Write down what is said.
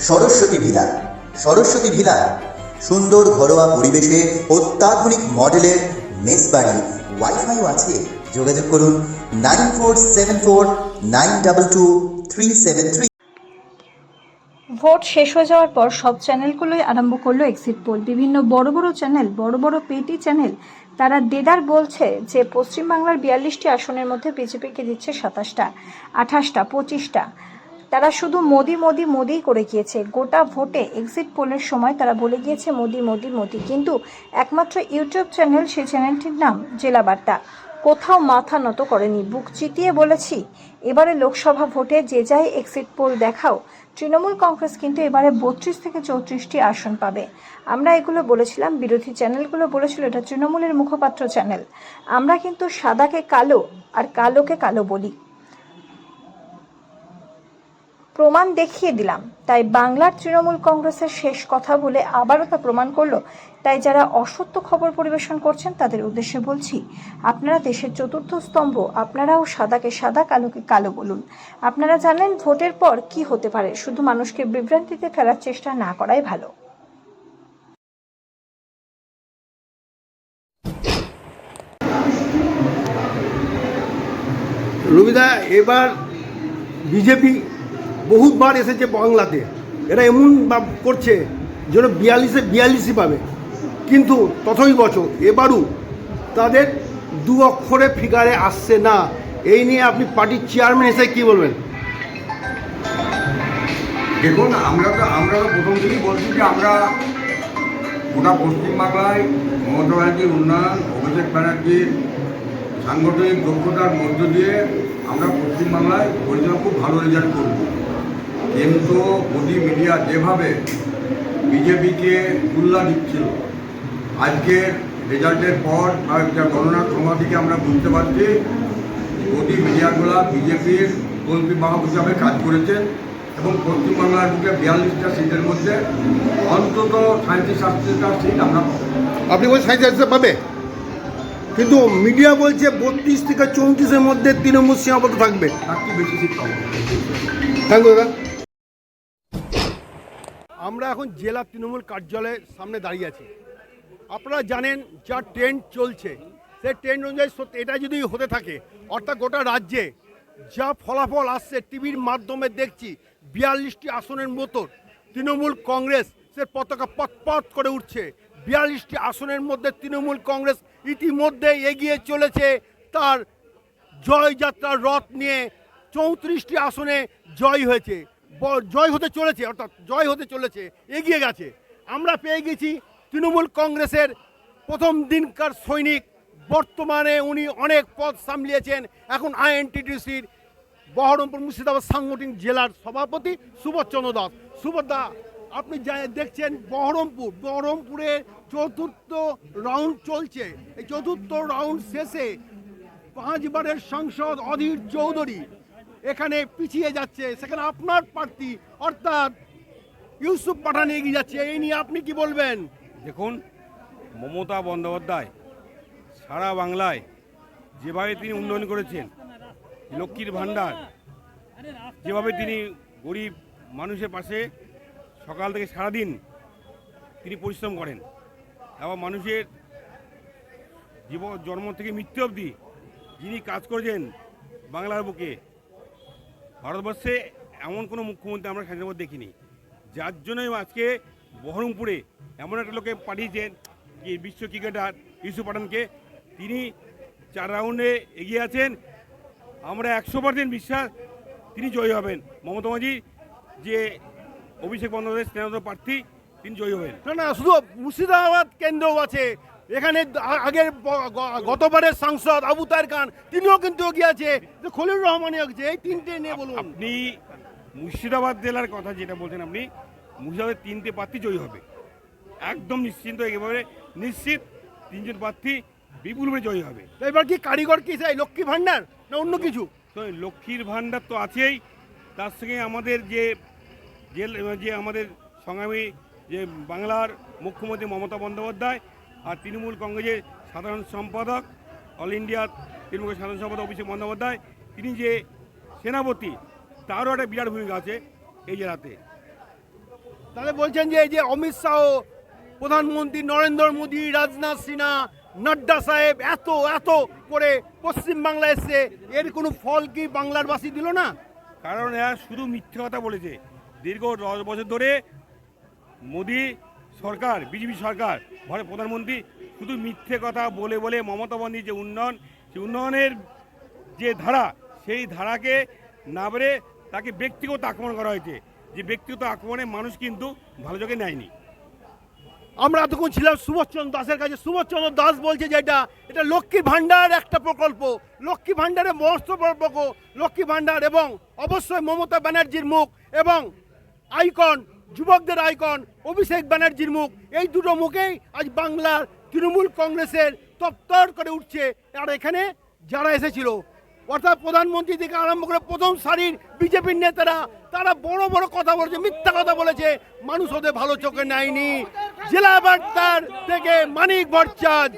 Saraswati villa. Saraswati villa সুন্দর ঘরোয়া পরিবেশে অত্যাধুনিক মডেলের মেস বাড়ি, ওয়াইফাইও আছে। যোগাযোগ করুন 9474922373। ভোট শেষ হয়ে যাওয়ার পর সব চ্যানেলগুলোই আরম্ভ করলো এক্সিট পোল। বিভিন্ন বড় বড় চ্যানেল, বড় বড় পেটি চ্যানেল, তারা দেদার বলছে যে পশ্চিমবাংলার 42টি আসনের মধ্যে বিজেপিকে দিচ্ছে 27টা, 28টা, 25টা। তারা শুধু মোদি মোদি মোদিই করে গিয়েছে। গোটা ভোটে এক্সিট পোলের সময় তারা বলে গিয়েছে মোদি মোদি মোদি, কিন্তু একমাত্র ইউটিউব চ্যানেল, সেই চ্যানেলটির নাম জেলা বার্তা, কোথাও মাথা নত করেনি। বুক চিতিয়ে বলেছি, এবারে লোকসভা ভোটে যে যাই এক্সিট পোল দেখাও, তৃণমূল কংগ্রেস কিন্তু এবারে 32 থেকে 34টি আসন পাবে। আমরা এগুলো বলেছিলাম, বিরোধী চ্যানেলগুলো বলেছিল এটা তৃণমূলের মুখপাত্র চ্যানেল। আমরা কিন্তু সাদাকে কালো আর কালোকে কালো বলি, প্রমাণ দেখিয়ে দিলাম। তাই বাংলার তৃণমূল কংগ্রেসের শেষ কথা বলে আবারও তা প্রমাণ করলো। তাই যারা অসত্য খবর পরিবেশন করছেন তাদের উদ্দেশ্যে বলছি, আপনারা দেশের চতুর্থ স্তম্ভ, আপনারাও সাদাকে সাদা, কালোকে কালো বলুন। আপনারা জানেন ভোটের পর কি হতে পারে, শুধু মানুষকে বিভ্রান্তিতে ফেলার চেষ্টা না করাই ভালো। রবিদা, এবার বিজেপি বহুবার এসেছে বাংলাতে, এরা এমন করছে যেন 42-42 পাবে, কিন্তু তথই বছর এবারও তাদের দু অক্ষরে ফিগারে আসছে না। এই নিয়ে আপনি পার্টির চেয়ারম্যান হিসেবে কী বলবেন? দেখুন, আমরা তো প্রথম থেকেই বলছি যে আমরা গোটা পশ্চিমবাংলায় মমতা ব্যানার্জির উন্নয়ন, অভিষেক ব্যানার্জির সাংগঠনিক দক্ষতার মধ্য দিয়ে আমরা পশ্চিমবাংলায় পরিচালনা খুব ভালো রেজাল্ট করব। কিন্তু মোদি মিডিয়া যেভাবে বিজেপিকে তুল্লা দিচ্ছিল, আজকের রেজাল্টের পর একটা গণনার সময় থেকে আমরা বুঝতে পারছি মোদি মিডিয়াগুলো বিজেপির কল্পী বাহক হিসাবে কাজ করেছেন এবং পশ্চিমবাংলার বুকে 42টা সিটের মধ্যে অন্তত 37-38টা সিট আমরা পাবো। আপনি বলছেন 37 পাবে, কিন্তু মিডিয়া বলছে 32 থেকে 34-এর মধ্যে তৃণমূল সীমাবদ্ধ থাকবে। তার কি বেশি সিট পাবো? থ্যাংক ইউ দাদা। আমরা এখন জেলা তৃণমূল কার্যালয়ের সামনে দাঁড়িয়ে আছি। আপনারা জানেন যা ট্রেন্ড চলছে, সেই ট্রেন্ড অনুযায়ী এটা যদি হতে থাকে, অর্থাৎ গোটা রাজ্যে যা ফলাফল আসছে টিভির মাধ্যমে দেখছি, 42টি আসনের মতো তৃণমূল কংগ্রেস সে পতাকা পথ করে উঠছে। 42টি আসনের মধ্যে তৃণমূল কংগ্রেস ইতিমধ্যে এগিয়ে চলেছে তার জয়যাত্রার রথ নিয়ে। 34টি আসনে জয় হয়েছে, জয় হতে চলেছে, অর্থাৎ জয় হতে চলেছে, এগিয়ে গেছে। আমরা পেয়ে গেছি তৃণমূল কংগ্রেসের প্রথম দিনকার সৈনিক, বর্তমানে উনি অনেক পদ সামলিয়েছেন, এখন আইএনটিটিউসির বহরমপুর মুর্শিদাবাদ সাংগঠনিক জেলার সভাপতি সুবোধচন্দ্র দাস। সুবোধদা, আপনি দেখছেন বহরমপুরে চতুর্থ রাউন্ড চলছে। এই চতুর্থ রাউন্ড শেষে 5 বারের সাংসদ অধীর চৌধুরী এখানে পিছিয়ে যাচ্ছে, সেখানে আপনার প্রার্থী অর্থাৎ ইউসুফ পাঠান এগিয়ে যাচ্ছে। এই নিয়ে আপনি কি বলবেন? দেখুন, মমতা বন্দ্যোপাধ্যায় সারা বাংলায় যেভাবে তিনি উন্নয়ন করেছেন, লক্ষ্মীর ভাণ্ডার, যেভাবে তিনি গরিব মানুষের পাশে সকাল থেকে সারাদিন তিনি পরিশ্রম করেন এবং মানুষের জন্ম থেকে মৃত্যু অবধি যিনি কাজ করেছেন বাংলার বুকে, ভারতবর্ষে এমন কোনো মুখ্যমন্ত্রী আমরা স্বাধীনতা দেখিনি। যার জন্যই আজকে বহরমপুরে এমন একটা লোকে পাঠিয়েছেন কি বিশ্ব ক্রিকেটার ইউসুফ পাঠানকে, তিনি 4 রাউন্ডে এগিয়ে আছেন। আমরা 100% বিশ্বাস তিনি জয়ী হবেন। মমতা ব্যানার্জি যে অভিষেক বন্দ্যোপাধ্যায় স্নেহত প্রার্থী, তিনি জয়ী হবেন। না, শুধু মুর্শিদাবাদ কেন্দ্রও আছে এখানে। আগের গতবারের সাংসদ আবু তাহের খান, তিনিও কিন্তু এগিয়ে আছে, খলিলুর রহমানও আছে। এই তিনটে নিয়ে বলুন। আপনি মুর্শিদাবাদ জেলার কথা যেটা বলছেন, আপনি মুর্শিদাবাদের 3টে প্রার্থী জয়ী হবে, একদম নিশ্চিন্ত, একেবারে নিশ্চিত 3জন প্রার্থী বিপুলভাবে জয়ী হবে। এবার কি কারিগর কি চাই, লক্ষ্মী ভাণ্ডার না অন্য কিছু? তো লক্ষ্মীর ভাণ্ডার তো আছেই, তার সঙ্গে আমাদের যে আমাদের সংগ্রামী যে বাংলার মুখ্যমন্ত্রী মমতা বন্দ্যোপাধ্যায় আর তৃণমূল কংগ্রেসের সাধারণ সম্পাদক, অল ইন্ডিয়া তৃণমূল সাধারণ সম্পাদক অভিষেক বন্দ্যোপাধ্যায়, তিনি যে সেনাপতি, তারও একটা বিরাট ভূমিকা আছে এই জেলাতে। তাহলে বলছেন যে এই যে অমিত শাহ, প্রধানমন্ত্রী নরেন্দ্র মোদী, রাজনাথ সিনহা, নাড্ডা সাহেব এত এত করে পশ্চিমবাংলা এসছে, এর কোনো ফল কি বাংলার বাসী দিল না? কারণ এরা শুধু মিথ্যে কথা বলেছে। দীর্ঘ 10 বছর ধরে মোদী সরকার, বিজেপি সরকার, ভারতের প্রধানমন্ত্রী শুধু মিথ্যে কথা বলে বলে মমতা বন্দ্যোপাধ্যায় যে উন্নয়ন, সেই উন্নয়নের যে ধারা, সেই ধারাকে না বেড়ে তাকে ব্যক্তিগত আক্রমণ করা হয়েছে। যে ব্যক্তিগত আক্রমণে মানুষ কিন্তু ভালো চোখে নেয়নি। আমরা এতক্ষণ ছিলাম সুভাষচন্দ্র দাসের কাছে। সুভাষচন্দ্র দাস বলছে যে এটা লক্ষ্মী ভাণ্ডার একটা প্রকল্প, লক্ষ্মী ভাণ্ডারের মস্ত প্রকল্প, লক্ষ্মী ভাণ্ডার এবং অবশ্যই মমতা ব্যানার্জির মুখ এবং আইকন, যুবকদের আইকন অভিষেক ব্যানার্জির মুখ, এই দুটো মুখেই আজ বাংলার তৃণমূল কংগ্রেসের তপ্তর করে উঠছে। আর এখানে যারা এসেছিল, অর্থাৎ প্রধানমন্ত্রী থেকে আরম্ভ করে প্রথম সারির বিজেপির নেতারা, তারা বড় বড় কথা বলেছে, মিথ্যা কথা বলেছে, মানুষ ওদের ভালো চোখে নেয়নি। জেলা বার্তার থেকে মানিক ভট্টাচার্য।